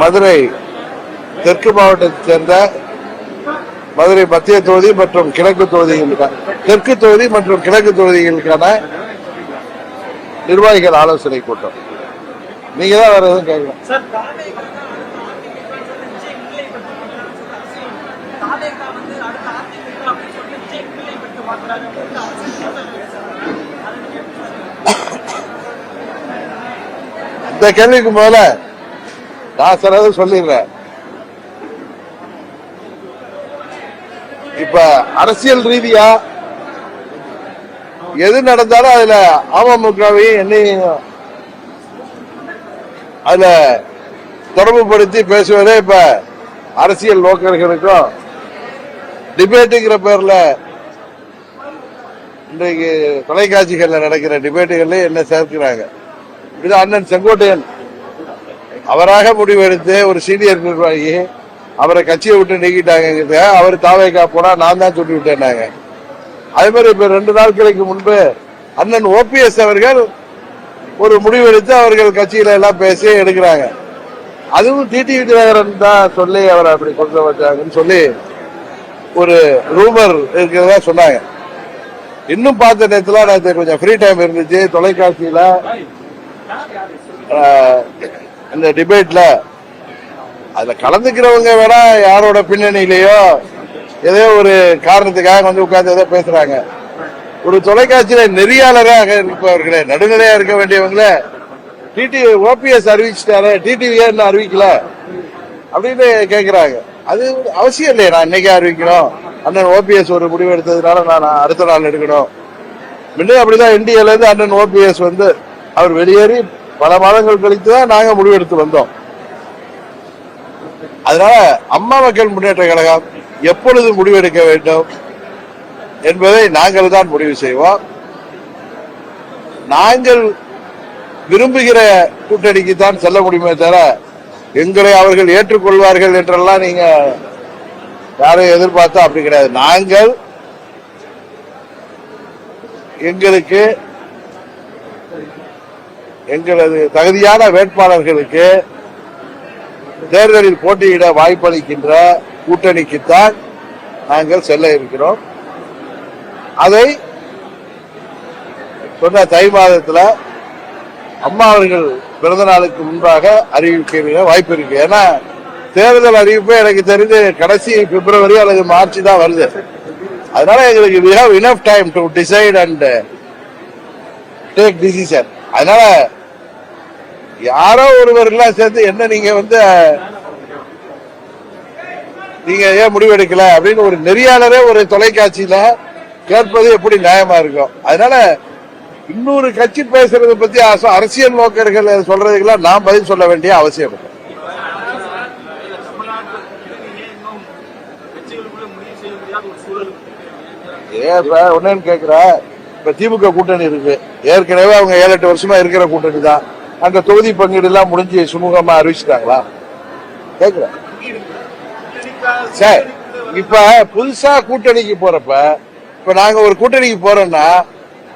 மதுரை தெற்கு மாவட்டத்தைச் சேர்ந்த மதுரை மத்திய தொகுதி மற்றும் கிழக்கு தொகுதிகளுக்கான தெற்கு தொகுதி மற்றும் கிழக்கு தொகுதிகளுக்கான நிர்வாகிகள் ஆலோசனை கூட்டம். நீங்க தான் வேற எதுவும் கேட்கலாம். இந்த கேள்விக்கு முதல்ல நான் சிலது சொல்லிடுறேன். இப்ப அரசியல் ரீதியா எது நடந்தாலும் அதுல அமமுகவையும் என்னையும் அதுல தொடர்புபடுத்தி பேசுவதே இப்ப அரசியல் நோக்கர்களுக்கும் டிபேட்டுங்கிற பேர்ல இன்றைக்கு தொலைக்காட்சிகள்ல நடக்கிற டிபேட்டுகள்ல என்ன சேர்க்கிறாங்க. இது அண்ணன் செங்கோட்டையன் அவராக முடிவெடுத்து ஒரு சீனியர் நிர்வாகி அவரை கட்சியை விட்டு நீக்கிட்டாங்க. அவர் தாவேக்கா போனா நான் தான் சொல்லி விட்டேன்னாங்க. அதே மாதிரி இப்ப 2 நாட்களுக்கு முன்பு அண்ணன் ஓபிஎஸ் அவர்கள் ஒரு முடிவெடுத்து அவர்கள் கட்சியில எல்லாம் பேசி எடுக்கிறாங்க. அதுவும் டிடிவி தினகரன் தான் சொல்லி அவரை அப்படி கொண்டு வச்சாங்கன்னு சொல்லி ஒரு ரூமர் இருக்கிறதா சொன்னாங்க. இன்னும் பார்த்த நேரத்துல நான் கொஞ்சம் ஃப்ரீ டைம் இருந்துச்சு. தொலைக்காட்சியில இந்த டிபேட்ல அதுல கலந்துக்கிறவங்க வேணா யாரோட பின்னணியிலேயோ ஏதோ ஒரு காரணத்துக்காக வந்து உட்கார்ந்து ஏதோ பேசுறாங்க. ஒரு தொலைக்காட்சியில நெறியாளராக இருப்பவர்களே, நடுநிலையா இருக்க வேண்டியவங்களே ஓபிஎஸ் அறிவிச்சுட்டாரு, டிடிவி ஏன் அறிவிக்கல அப்படின்னு கேட்கிறாங்க. அது அவசியம் இல்லையே. நான் இன்னைக்கே அறிவிக்கணும், அண்ணன் ஓபிஎஸ் ஒரு முடிவு எடுத்ததுனால நான் அடுத்த நாள் எடுக்கணும். முன்னே அப்படிதான் என்டிஏல இருந்து அண்ணன் ஓபிஎஸ் வந்து அவர் வெளியேறி பல மாதங்கள் கழித்து தான் நாங்க முடிவெடுத்து வந்தோம். அதனால அம்மா மக்கள் முன்னேற்ற கழகம் எப்பொழுது முடிவெடுக்க வேண்டும் என்பதை நாங்கள் தான் முடிவு செய்வோம். நாங்கள் விரும்புகிற கூட்டணிக்கு தான் செல்ல முடியுமே தவிர எங்களை அவர்கள் ஏற்றுக்கொள்வார்கள் என்றெல்லாம் நீங்க யாரையும் எதிர்பார்த்தா அப்படி கிடையாது. நாங்கள் எங்களுக்கு எங்களது தகுதியான வேட்பாளர்களுக்கு தேர்தலில் போட்டியிட வாய்ப்பளிக்கின்ற கூட்டணிக்குத்தான் நாங்கள் செல்ல இருக்கிறோம். அதை சொன்ன தை மாதத்துல அம்மா அவர்கள் பிறந்த நாளுக்கு முன்பாக அறிவிக்க வாய்ப்பு இருக்கு. ஏன்னா தேர்தல் அறிவிப்பு எனக்கு தெரிஞ்சு கடைசி பிப்ரவரி அல்லது மார்ச் தான் வருது. அதனால எங்களுக்கு we have enough time to decide and take decision. அதனால யாரோ ஒருவர் எல்லாம் சேர்ந்து என்ன நீங்க வந்து நீங்க ஏன் முடிவெடுக்கல அப்படின்னு ஒரு நெறியாளரே ஒரு தொலைக்காட்சியில கேட்பது எப்படி நியாயமா இருக்கும். அதனால இன்னொரு கட்சி பேசுறதை பத்தி அரசியல் நோக்கர்கள் சொல்றதுக்கெல்லாம் நான் பதில் சொல்ல வேண்டிய அவசியம் இல்லை. ஒன்னு கேக்குற, இப்ப திமுக கூட்டணி இருக்கு. ஏற்கனவே அவங்க 7-8 வருஷமா இருக்கிற கூட்டணி தான். அங்க தொகுதி பங்கீடு எல்லாம் முடிஞ்சு சுமூகமா அறிவிச்சிட்டாங்களா கேக்குற? சரி, இப்ப புதுசா கூட்டணிக்கு போறப்ப இப்ப நாங்க ஒரு கூட்டணிக்கு போறோம்னா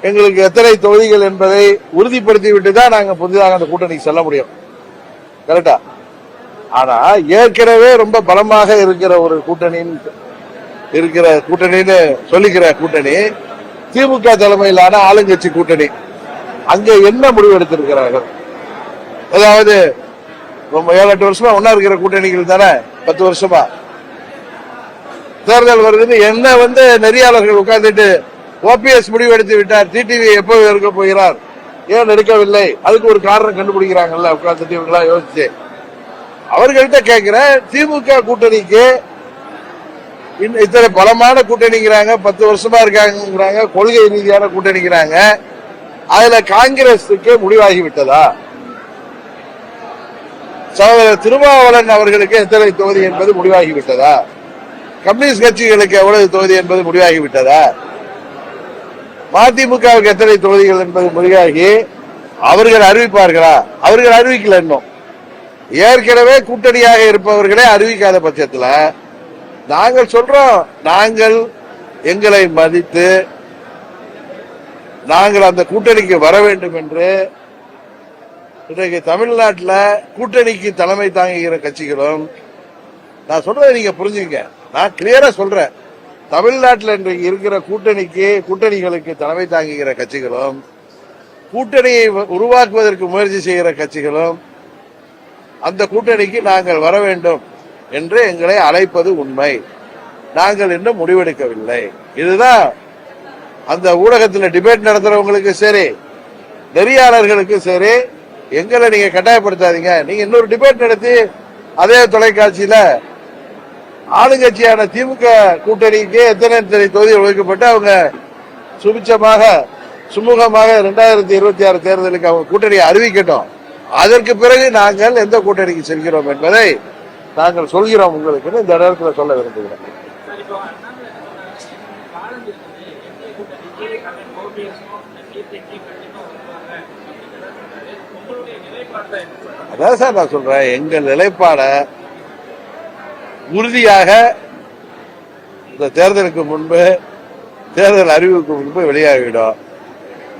எங்களுக்கு எத்தனை தொகுதிகள் என்பதை உறுதிப்படுத்தி விட்டுதான் நாங்க புதிதாக அந்த கூட்டணிக்கு செல்ல முடியும். கரெக்டா? ஆனா ஏற்கனவே ரொம்ப பலமாக இருக்கிற ஒரு கூட்டணின்னு சொல்லிக்கிற கூட்டணி திமுக தலைமையிலான ஆளுங்கட்சி கூட்டணி. அங்க என்ன முடிவு எடுத்திருக்கிறார்கள்? அதாவது 7-8 வருஷமா ஒன்னா இருக்கிற கூட்டணிகள் தானே 10 வருஷமா தேர்தல் வருதுன்னு என்ன வந்து நெறியாளர்கள் உட்கார்ந்துட்டு ஓபிஎஸ் முடிவு எடுத்து விட்டார், டிடிவி எப்போ எடுக்க போகிறார், ஏன் எடுக்கவில்லை, அதுக்கு ஒரு காரணம் கண்டுபிடிக்கிறாங்கல்ல உட்கார்ந்துட்டு இவங்களா யோசிச்சு. அவர்கள்ட்ட கேட்கிற திமுக கூட்டணிக்கு இத்தனை பலமான கூட்டணிங்கிறாங்க, 10 வருஷமா இருக்காங்கிறாங்க, கொள்கை ரீதியான கூட்டணிங்கிறாங்க. அதுல காங்கிரஸுக்கு முடிவாகி விட்டதா? சகோதரர் திருமாவளவன் அவர்களுக்கு எத்தனை தொகுதி என்பது முடிவாகி விட்டதா? கம்யூனிஸ்ட் கட்சிகளுக்கு எவ்வளவு தொகுதி என்பது முடிவாகி விட்டதா? மதிமுகவுக்கு எத்தனை தொகுதிகள் என்பது முடிவாகி அவர்கள் அறிவிப்பார்களா? அவர்கள் அறிவிக்கல. இன்னும் ஏற்கனவே கூட்டணியாக இருப்பவர்களே அறிவிக்காத பட்சத்தில் நாங்கள் சொல்றோம், நாங்கள் எங்களை மதித்து நாங்கள் அந்த கூட்டணிக்கு வர வேண்டும் என்று இன்றைக்கு தமிழ்நாட்டில் கூட்டணிக்கு தலைமை தாங்குகிற கட்சிகளும், நான் சொல்றதை நீங்க புரிஞ்சுங்க, நான் கிளியரா சொல்றேன், தமிழ்நாட்டில் இன்றைக்கு இருக்கிற கூட்டணிகளுக்கு தலைமை தாங்குகிற கட்சிகளும், கூட்டணியை உருவாக்குவதற்கு முயற்சி செய்கிற கட்சிகளும் அந்த கூட்டணிக்கு நாங்கள் வர வேண்டும் என்று எங்களை அழைப்பது உண்மை. நாங்கள் இன்னும் முடிவெடுக்கவில்லை. இதுதான் அந்த ஊடகத்தில் டிபேட் நடத்துறவங்களுக்கு சரி, நெறியாளர்களுக்கு சரி, எங்களை நீங்க கட்டாயப்படுத்தாதீங்க. நீங்க இன்னொரு டிபேட் நடத்தி அதே தொலைக்காட்சியில ஆளுங்கட்சியான திமுக கூட்டணிக்கு எத்தனை தொகுதி ஒதுக்கப்பட்டு அவங்க சுமூகமாக 2026 தேர்தலுக்கு அவங்க கூட்டணியை அறிவிக்கட்டும். அதற்கு பிறகு நாங்கள் எந்த கூட்டணிக்கு செல்கிறோம் என்பதை நாங்கள் சொல்கிறோம் உங்களுக்கு இந்த நேரத்தில் சொல்ல விரும்புகிறேன். அதான் சார் நான் சொல்றேன், எங்கள் நிலைப்பாட உறுதியாக இந்த தேர்தலுக்கு முன்பு, தேர்தல் அறிவுக்கு முன்பு வெளியாகிவிடும்.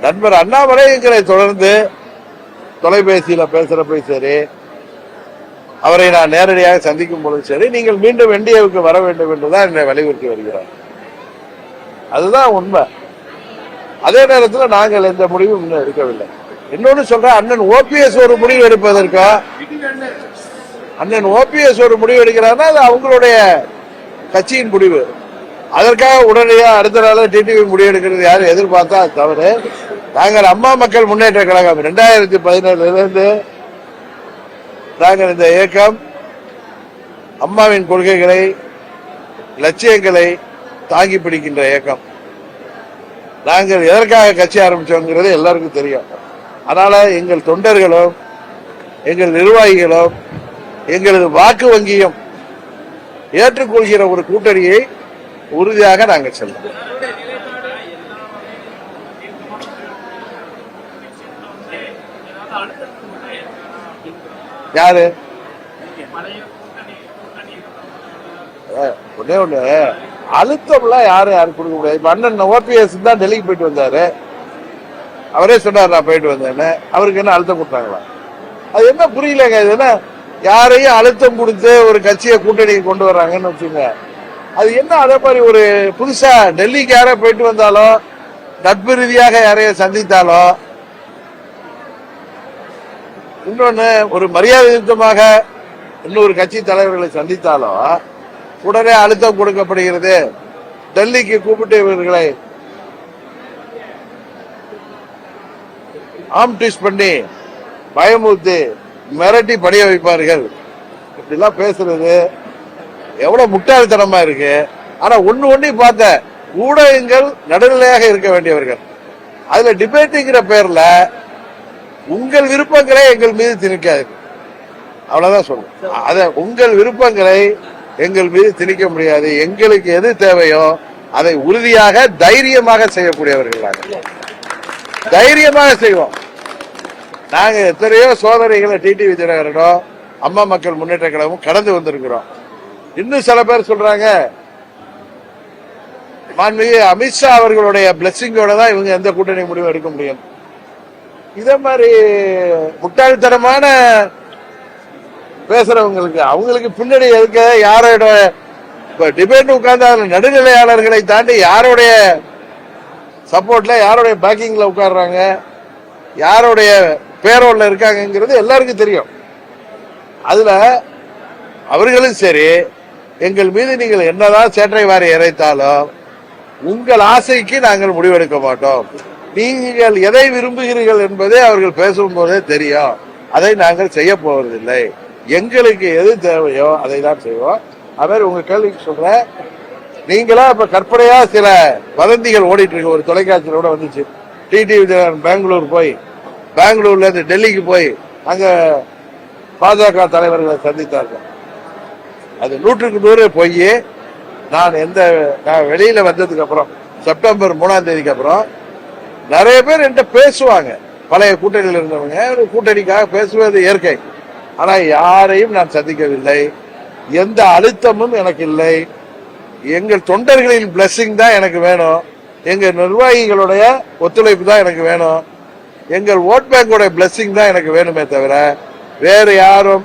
நண்பர் அண்ணாமலை எங்களை தொடர்ந்து தொலைபேசியில பேசுறப்ப சரி, அவரை நான் நேரடியாக சந்திக்கும் பொழுது சரி, நீங்கள் மீண்டும் என்டிஏவுக்கு வர வேண்டும் என்றுதான் என்னை வலியுறுத்தி வருகிறார். அதுதான் உண்மை. அதே நேரத்தில் நாங்கள் எந்த முடிவும் இன்னும் எடுக்கவில்லை. இன்னொன்னு சொல்றேன், அண்ணன் ஓபிஎஸ் ஒரு முடிவு எடுப்பதற்கா, அண்ணன் ஓபிஎஸ் ஒரு முடிவு எடுக்கிறார்னா அது அவங்களுடைய கட்சியின் முடிவு. அதற்காக உடனடியாக அடுத்த நாள் டிடிவி முடிவு எடுக்கிறது யாரும் எதிர்பார்த்தா அது தவறு. நாங்கள் அம்மா மக்கள் முன்னேற்ற கழகம் 2017 நாங்கள் இந்த இயக்கம் அம்மாவின் கொள்கைகளை, லட்சியங்களை தாங்கி பிடிக்கின்ற இயக்கம். நாங்கள் எதற்காக கட்சி ஆரம்பிச்சோங்கிறது எல்லாருக்கும் தெரியும். அதனால எங்கள் தொண்டர்களும், எங்கள் நிர்வாகிகளும், எங்களது வாக்கு வங்கியும் ஏற்றுக்கொள்கிற ஒரு கூட்டணியை உறுதியாக நாங்கள் செல்வோம். யாரு ஒண்ணு அழுத்தம்லாம் யாரும் கொடுக்க முடியாது. இப்ப அண்ணன் ஓபிஎஸ் தான் டெல்லிக்கு போயிட்டு வந்தாரு, அவரே சொன்னார் நான் போயிட்டு வந்தேன்னு. அவருக்கு என்ன அழுத்தம் கொடுத்தாங்களா? அது என்ன புரியலங்க. இது என்ன, யாரையும் அழுத்தம் கொடுத்து ஒரு கட்சியை கூட்டணிக்கு கொண்டு வர்றாங்கன்னு வச்சுங்க. அது என்ன அதே மாதிரி ஒரு புதுசா டெல்லிக்கு யாரோ போயிட்டு வந்தாலும், நட்பு ரீதியாக யாரையும் சந்தித்தாலும், இன்னொன்னு ஒரு மரியாதை நிமித்தமாக இன்னொரு கட்சி தலைவர்களை சந்தித்தாலும் உடனே அழுத்தம் கொடுக்கப்படுகிறது. டெல்லிக்கு கூப்பிட்டு இவர்களை ஆம்டிஸ் பண்ணி பயமுறுத்தி மிரட்டி படிய வைப்பார்கள். இப்படிலாம் பேசுறது எவ்வளவு முட்டாள்தனமா இருக்கு. ஆனா ஒண்ணு பார்த்த ஊடகங்கள் நடுநிலையாக இருக்க வேண்டியவர்கள். அதுல டிபேட்டுங்கிற பேர்ல உங்கள் விருப்பங்களை எங்கள் மீது திணிக்காது. அவ்வளவுதான் சொல்றேன். அத உங்கள் விருப்பங்களை எங்கள் மீது திணிக்க முடியாது. எங்களுக்கு எது தேவையோ அதை உறுதியாக தைரியமாக செய்யக்கூடியவர்கள். தைரியமாக செய்வோம். நாங்க எத்தனையோ சோதனைகளை டிடிவி தினகரனும் அம்மா மக்கள் முன்னேற்ற கழகமும் கடந்து வந்திருக்கிறோம். இன்னும் சில பேர் சொல்றாங்க மாண்புமிகு அமித்ஷா அவர்களுடைய பிளஸிங்கோட தான் இவங்க எந்த கூட்டணி முடிவு எடுக்க முடியும். இதே மாதிரி முட்டாள்தனமான பேசுறவங்களுக்கு அவங்களுக்கு பின்னாடி இருக்க யாரோட டிபேட் உட்கார்ந்து அதுல நடுநிலையாளர்களை தாண்டி யாருடைய சப்போர்ட்ல, யாருடைய பேக்கிங்ல உட்கார்றாங்க, யாருடைய பேரோல்ல இருக்காங்கிறது எல்லாருக்கும் தெரியும். அதுல அவர்களும் சரி, எங்கள் மீது நீங்கள் என்னதான் சேற்றை வாரி இறைத்தாலும் உங்கள் ஆசைக்கு நாங்கள் முடிவெடுக்க மாட்டோம். நீங்கள் எதை விரும்புகிறீர்கள் என்பதை அவர்கள் பேசும்போதே தெரியும். அதை நாங்கள் செய்ய போவதில்லை. எங்களுக்கு எது தேவையோ அதை தான் செய்வோம். அவர் உங்க கேள்விக்கு சொல்ற, நீங்களா இப்ப கற்பனையா சில வதந்திகள் ஓடிட்டு இருக்கு. ஒரு தொலைக்காட்சியில கூட வந்துச்சு, டிடிவி பெங்களூர்ல இருந்து டெல்லிக்கு போய் அங்க பாஜக தலைவர்களை சந்தித்தார்கள். அது 100க்கு 100 போய் நான் வெளியில வந்ததுக்கு அப்புறம் செப்டம்பர் 3ஆம் தேதிக்கு அப்புறம் நிறைய பேர் என்கிட்ட பேசுவாங்க. பழைய கூட்டணியில் இருந்தவங்க கூட்டணிக்காக பேசுவது இயற்கை. ஆனா யாரையும் நான் சந்திக்கவில்லை. எந்த அழுத்தமும் எனக்கு இல்லை. எங்கள் தொண்டர்களின் பிளஸிங் தான் எனக்கு வேணும். எங்க நிர்வாகிகளுடைய ஒத்துழைப்பு தான் எனக்கு வேணும். எங்கள் ஓட் பேங்கோட பிளஸிங் தான் எனக்கு வேணுமே தவிர வேறு யாரும்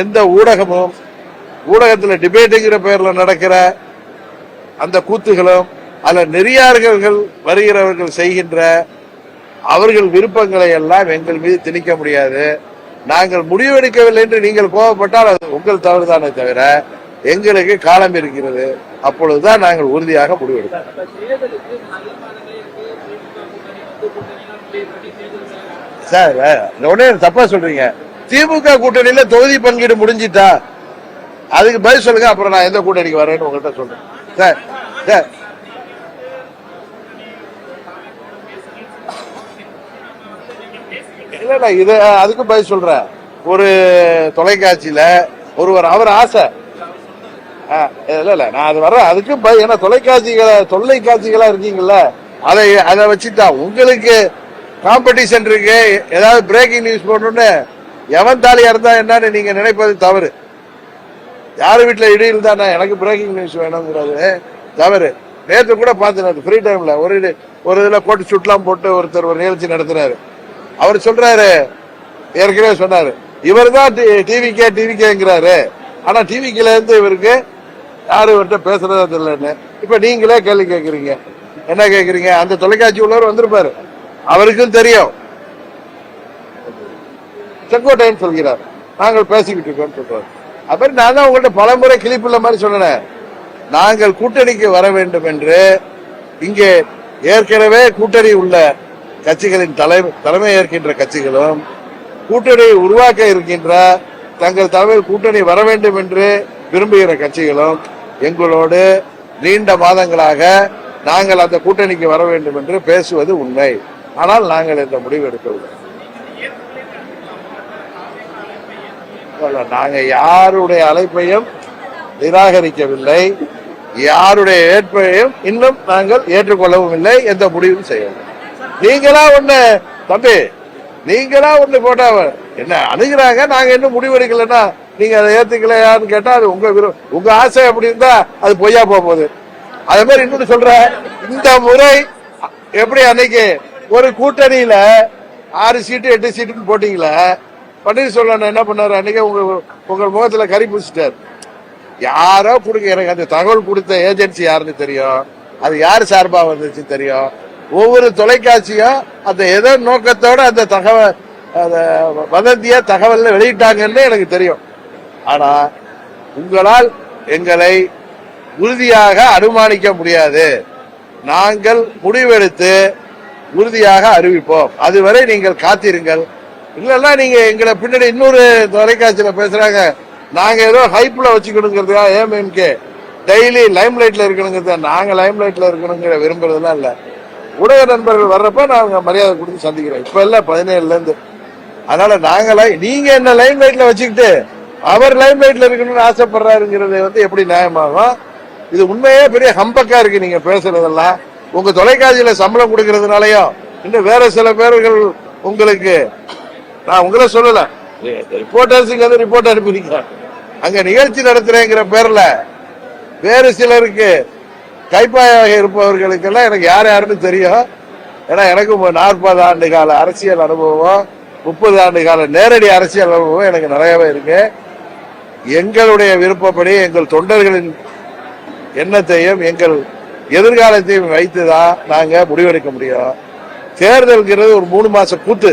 எந்த ஊடகமும் ஊடகத்தில் டிபேட்டுங்கிற பெயர்ல நடக்கிற அந்த கூத்துகளும் அல்ல நெறியார்கள் வருகிறவர்கள் செய்கின்ற அவர்கள் விருப்பங்களை எல்லாம் எங்கள் மீது திணிக்க முடியாது. நாங்கள் முடிவெடுக்கவில்லை என்று நீங்கள் கோபப்பட்டால் அது உங்கள் தவறுதானே தவிர எங்களுக்கு காலம் இருக்கிறது. அப்பொழுதுதான் நாங்கள் உறுதியாக முடிவெடுப்போம். சார் உடனே தப்பா சொல்றீங்க. திமுக கூட்டணியில தொகுதி பங்கீடு முடிஞ்சிட்டா அதுக்கு பதில் சொல்லுங்க. அப்புறம் நான் எந்த கூட்டணிக்கு வரேன்னு உங்கள்கிட்ட சொல்றேன். சார் சார் இல்ல இது அதுக்கு பதில் சொல்றேன். ஒரு தொலைக்காட்சியில ஒருவர் அவர் ஆசை இல்ல நான் அது வர்றேன். அதுக்கும் ஏன்னா தொலைக்காட்சிகளா இருக்கீங்கல்ல அதை வச்சுட்டா உங்களுக்கு காம்படிஷன் இருக்கு. ஏதாவது பிரேக்கிங் நியூஸ் போடணும்னு எவன் தாலியா இருந்தா என்னன்னு நீங்க நினைப்பது தவறு. யாரு வீட்டுல இடி இருந்தா எனக்கு பிரேக்கிங் நியூஸ் வேணுங்கிறது தவறு. நேற்று கூட பார்த்தேன் ஃப்ரீ டைம்ல ஒரு இதுல போட்டு சுட்லாம் போட்டு ஒருத்தர் ஒரு நிகழ்ச்சி நடத்துறாரு. அவர் சொல்றாரு, ஏற்கனவே சொன்னாரு, இவர் தான் டிவிக்கேங்கிறாரு. ஆனா டிவிக்கில இருந்து இவருக்கு யாரு இவர்கிட்ட பேசுறதா தெரியலன்னு. இப்ப நீங்களே கேள்வி கேட்கறீங்க. என்ன கேட்கறீங்க? அந்த தொலைக்காட்சி உள்ளவர் வந்திருப்பாரு, அவருக்கும் தெரியும். செங்கோட்டையன் சொல்கிறார் நாங்கள் பேசிக்கிட்டு இருக்கோம் சொல்றாரு. அப்படி நான் தான் உங்கள்கிட்ட பலமுறை கிளிப்புள்ள மாதிரி சொன்னேன். நாங்கள் கூட்டணிக்கு வர வேண்டும் என்று இங்கே ஏற்கனவே கூட்டணி உள்ள கட்சிகளின் தலைமை ஏற்கின்ற கட்சிகளும் கூட்டணியை உருவாக்க இருக்கின்ற தங்கள் தலைமையில் கூட்டணி வர வேண்டும் என்று விரும்புகிற கட்சிகளும் எங்களோடு நீண்ட மாதங்களாக நாங்கள் அந்த கூட்டணிக்கு வர வேண்டும் என்று பேசுவது உண்மை. ஆனால் நாங்கள் இந்த முடிவு எடுக்கவில்லை. நாங்க யாருடைய அழைப்பையும் நிராகரிக்கவில்லை, யாருடைய ஏற்பையும் இன்னும் நாங்கள் ஏற்றுக்கொள்ளவும் இல்லை, எந்த முடிவும் செய்யவில்லை. நீங்களா ஒண்ணு தம்பி, நீங்களா ஒண்ணு போட்டா என்ன அணுகிறாங்க, நாங்க இன்னும் முடிவெடுக்கலன்னா நீங்க அதை ஏத்துக்கலையான்னு கேட்டா அது உங்க ஆசை அப்படி இருந்தா அது பொய்யா போகுது. அதே மாதிரி இன்னொன்னு சொல்ற, இந்த முறை எப்படி அன்னைக்கு ஒரு கூட்டணியில 6 சீட்டு 8 சீட்டுன்னு போட்டீங்களா, பன்னீர்செல்வம் என்ன பண்ணாரு அன்னைக்கு உங்க முகத்துல கறி பூசிட்டாரு. யாரோ கொடுக்க, எனக்கு அந்த தகவல் கொடுத்த ஏஜென்சி யாருன்னு தெரியும், அது யாரு சார்பா வந்துச்சு தெரியும். ஒவ்வொரு தொலைக்காட்சியும் அந்த ஏதோ நோக்கத்தோட அந்த தகவல் வதந்திய தகவல் வெளியிட்டாங்கன்னு எனக்கு தெரியும். ஆனா உங்களால் எங்களை உறுதியாக அனுமானிக்க முடியாது. நாங்கள் முடிவெடுத்து உறுதியாக அறிவிப்போம். அதுவரை நீங்கள் காத்திருங்கள். இல்லன்னா நீங்க எங்களை பின்னாடி இன்னொரு தொலைக்காட்சியில பேசுறாங்க, நாங்க ஏதோ ஹைப்ல வச்சுக்கணுங்கிறதுக்கா ஏஎம்கே டெய்லி லைம் லைட்ல இருக்கணுங்கிறத. நாங்க லைம் லைட்ல இருக்கணுங்கிற விரும்புறதுலாம் இல்ல. ஊடக நண்பர்கள் வர்றப்ப நாங்க மரியாதை கொடுத்து சந்திக்கிறோம். இப்ப இல்ல 17ல இருந்து. அதனால நாங்கள நீங்க என்ன லைம் லைட்ல வச்சுக்கிட்டு அவர் லைம் லைட்ல இருக்கணும்னு ஆசைப்படுறாருங்கிறது எப்படி நியாயமாகும்? இது உண்மையே பெரிய ஹம்பக்கா இருக்கு நீங்க பேசுறதெல்லாம். உங்க தொலைக்காட்சியில சம்பளம் கொடுக்கறதுனாலயும் இன்னும் வேற சில பேர்கள் உங்களுக்கு, நான் உங்களை சொல்லல, ரிப்போர்ட்டர்ஸுக்கு வந்து ரிப்போர்ட் அனுப்பினீங்க, அங்க நிகழ்ச்சி நடத்துறேங்கிற பேர்ல வேறு சிலருக்கு கைப்பாயாக இருப்பவர்களுக்கு எல்லாம் எனக்கு யாருன்னு தெரியும். ஏன்னா எனக்கு 40 ஆண்டு கால அரசியல் அனுபவம், 30 ஆண்டு கால நேரடி அரசியல் அனுபவம் எனக்கு நிறையவே இருக்கு. எங்களுடைய விருப்பப்படி எங்கள் தொண்டர்களின் எண்ணத்தையும் எங்கள் எதிர்காலத்தையும் வைத்துதான் நாங்க முடிவெடுக்க முடியும். தேர்தல்கிறது ஒரு 3 மாச கூத்து,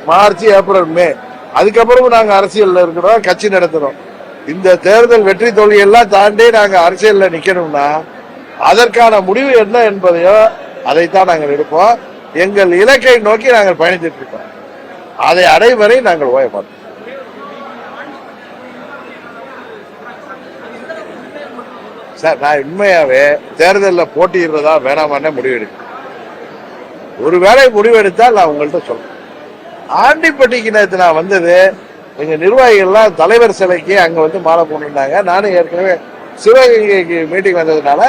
மார்ச் ஏப்ரல் மே. அதுக்கப்புறம் நாங்க அரசியல்ல இருக்கிறோம், கட்சி நடத்துறோம். இந்த தேர்தல் வெற்றி தோல்வி எல்லாம் தாண்டி நாங்க அரசியல்ல நிக்கணும்னா அதற்கான முடிவு என்ன என்பதையோ அதைத்தான் நாங்கள் எடுப்போம். எங்கள் இலக்கை நோக்கி நாங்கள் பயணித்துட்டு இருக்கோம். அதை அடையும் வரை நாங்கள் ஓய மாட்டோம். சார், நான் உண்மையாவே தேர்தலில் போட்டியிடுறதா வேணாமான்னே முடிவெடுக்கிறேன். ஒருவேளை முடிவெடுத்தால் நான் உங்கள்கிட்ட சொல்றேன். ஆண்டிப்பட்டிக்கு நேற்று நான் வந்தது, எங்க நிர்வாகிகள்லாம் தலைவர் சிலைக்கு அங்க வந்து மாலை போட்டுருந்தாங்க. நானும் ஏற்கனவே சிவகங்கைக்கு மீட்டிங் வந்ததுனால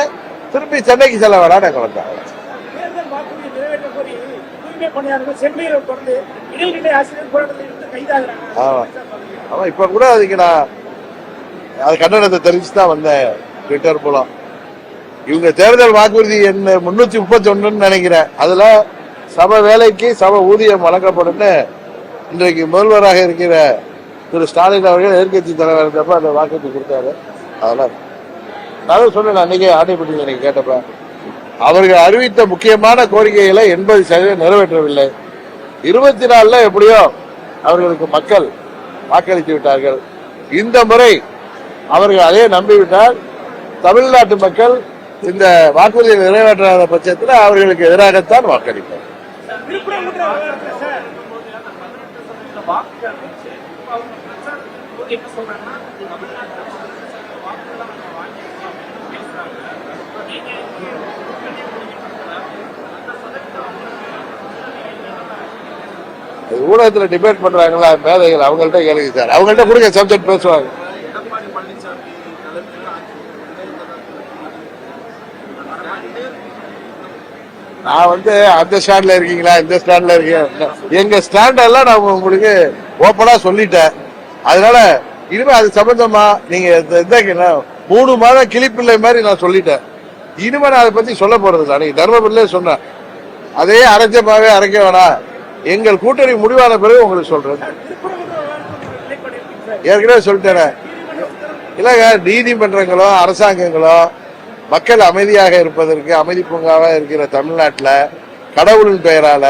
திருப்பி சென்னைக்கு செல்ல வேணாம் அங்க வந்தாங்க. ஆமா, இப்ப கூட அதுக்கு நான் அது கண்டனத்தை தெரிவிச்சுதான் வந்தேன் ட்விட்டர் மூலம். இவங்க தேர்தல் வாக்குறுதி என்ன 331 நினைக்கிறேன், அதுல சம வேலைக்கு சம ஊதியம் வழங்கப்படும் இன்றைக்கு முதல்வராக இருக்கிற திரு ஸ்டாலின் அவர்கள் எதிர்கட்சி தலைவர் இருந்தப்ப அந்த வாக்குறுதி கொடுத்தாரு. அதெல்லாம் நான் சொன்னேன் அன்னைக்கே ஆணையப்பட்டு நீங்க கேட்டப்ப அவர்கள் அறிவித்த முக்கியமான கோரிக்கைகளை 80% நிறைவேற்றவில்லை. 24 எப்படியோ அவர்களுக்கு மக்கள் வாக்களித்து விட்டார்கள். இந்த முறை அவர்கள் அதே நம்பிவிட்டால் தமிழ்நாட்டு மக்கள் இந்த வாக்குறுதியை நிறைவேற்றாத பட்சத்தில் அவர்களுக்கு எதிராகத்தான் வாக்களிப்பார். ஊடகத்தில் டிபேட் பண்றாங்களா மேதைகள், அவங்கள்ட்ட கேளுங்க சார். அவங்கள்ட்ட கொடுங்க, சப்ஜெக்ட் பேசுவாங்க. நான் அந்த ஸ்டாண்ட்ல இருக்கீங்களா இந்த ஸ்டாண்ட்ல இருக்கீங்க, எங்க ஸ்டாண்ட் எல்லாம் நான் உங்களுக்கு ஓப்பனா சொல்லிட்டேன். அதனால இனிமே அது சம்பந்தமா நீங்க 3 மாதம் கிளிப்பிள்ளை மாதிரி நான் சொல்லிட்டேன். இனிமே நான் அதை பத்தி சொல்ல போறது இல்லை. நீங்க தர்மபுரியிலே சொன்னேன், அதே அரைச்சமாவே அரைக்க வேணாம், எங்கள் கூட்டணி முடிவான பிறகு உங்களுக்கு சொல்றேன். ஏற்கனவே சொல்லிட்டேன். இல்லங்க, நீதிமன்றங்களோ அரசாங்கங்களோ மக்கள் அமைதியாக இருப்பதற்கு அமைதி பூங்காவாக இருக்கிற தமிழ்நாட்டில் கடவுளின் பெயரால,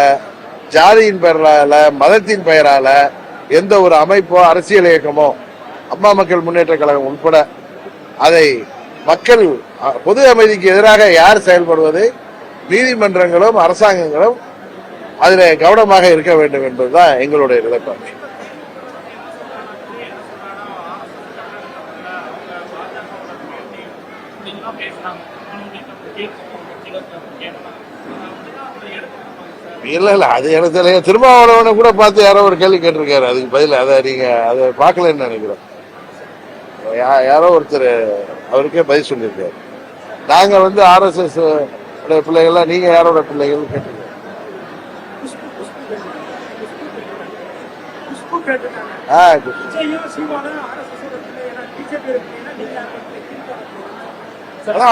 ஜாதியின் பெயரால, மதத்தின் பெயரால எந்த ஒரு அமைப்போ அரசியல் இயக்கமோ அம்மா மக்கள் முன்னேற்ற கழகம் உட்பட அதை மக்கள் பொது அமைதிக்கு எதிராக யார் செயல்படுவது, நீதிமன்றங்களும் அரசாங்கங்களும் அதில் கவனமாக இருக்க வேண்டும் என்பதுதான் எங்களுடைய நிலைப்பாடு. இல்ல இல்ல, அது எனக்கு தெரியல. திருமாவளவனை கூட பார்த்து யாரோ ஒரு கேள்வி கேட்டிருக்காரு, அதுக்கு பதில் அதை நீங்க அதை பார்க்கலன்னு நினைக்கிறோம். யாரோ ஒருத்தர் அவருக்கே பதில் சொல்லியிருக்காரு. நாங்க RSS பிள்ளைகள்லாம் நீங்க யாரோட பிள்ளைகள் கேட்டிருக்கோம்.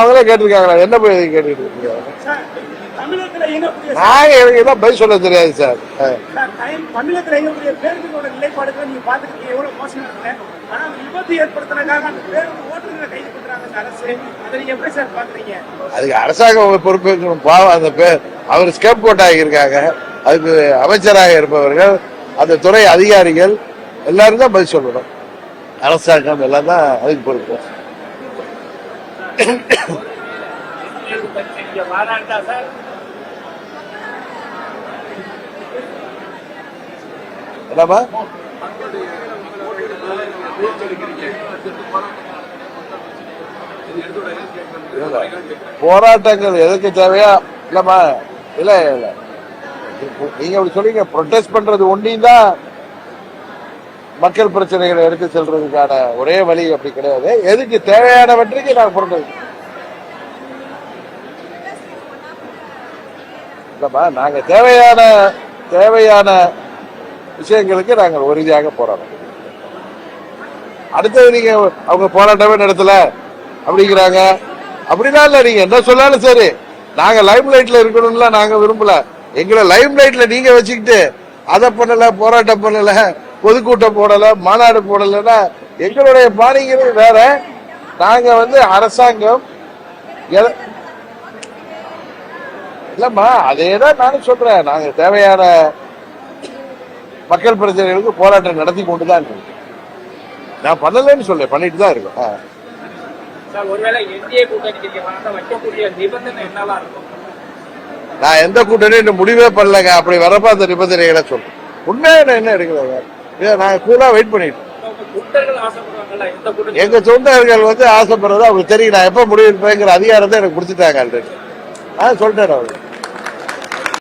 அவங்களே கேட்டிருக்காங்களா, என்ன போய் கேட்டுட்டு இருக்கீங்க? நாங்க எனக்கு பதில் சொல்ல தெரியாது சார். அதுக்கு அரசாங்கம் பொறுப்பேற்கணும். பாவம் அந்த பேர் அவர் ஸ்கேப் கோட் ஆகியிருக்காங்க. அதுக்கு அமைச்சராக இருப்பவர்கள், அந்த துறை அதிகாரிகள் எல்லாரும் தான் பதில் சொல்லணும். அரசாங்கம் எல்லாம் தான் அதுக்கு பொறுப்பு. என்னமா போராட்டங்கள் எதுக்கு தேவையா? இல்லமா, இல்ல இல்ல, நீங்க அப்படி சொல்றீங்க. ப்ரொடெஸ்ட் பண்றது ஒன்றையும் தான் மக்கள் பிரச்சனைகளை எடுத்து செல்றதுக்கான ஒரே வழி அப்படி கிடையாது. எதுக்கு தேவையானவற்றுக்கு நாங்க ப்ரொடெஸ்ட் இல்லமா, நாங்க தேவையான விஷயங்களுக்கு நாங்கள் உறுதியாக போராடும். அடுத்தது நீங்க அவங்க போராட்டமே நடத்தல அப்படிங்கிறாங்க. அப்படிலாம் இல்ல, நீங்க என்ன சொன்னாலும் சரி, நாங்க லைம் லைட்ல இருக்கணும்ல நாங்க விரும்பல. எங்களை லைம் லைட்ல நீங்க வச்சுக்கிட்டு அதை பண்ணல, போராட்டம் பண்ணல, பொதுக்கூட்டம் போடல, மாநாடு போடலன்னா எங்களுடைய பாணிங்கிறது வேற. நாங்க அரசாங்கம் இல்லம்மா, அதேதான் நானும் சொல்றேன். நாங்க தேவையான மக்கள் பிரச்சனைகளுக்கு போராட்டம் நடத்தி கொண்டுதான் இருக்கோம். நான் பண்ணலன்னு சொல்ல, பண்ணிட்டு தான் இருக்கோம். நான் எந்த கூட்டணியும் இன்னும் முடிவே பண்ணலங்க. அப்படி வரப்ப அந்த நிபந்தனைகளை சொல்றேன். உண்மையான என்ன எடுக்கிறாங்க, நாங்க கூலா வெயிட் பண்ணிட்டு. எங்க தொண்டர்கள் ஆசைப்படுறது அவங்களுக்கு தெரியும். நான் எப்ப முடிவு எடுப்பேங்கிற அதிகாரத்தை எனக்கு கொடுத்துட்டாங்க ஆல்ரெடி. சொல்லிட்டேன் அவருக்கு.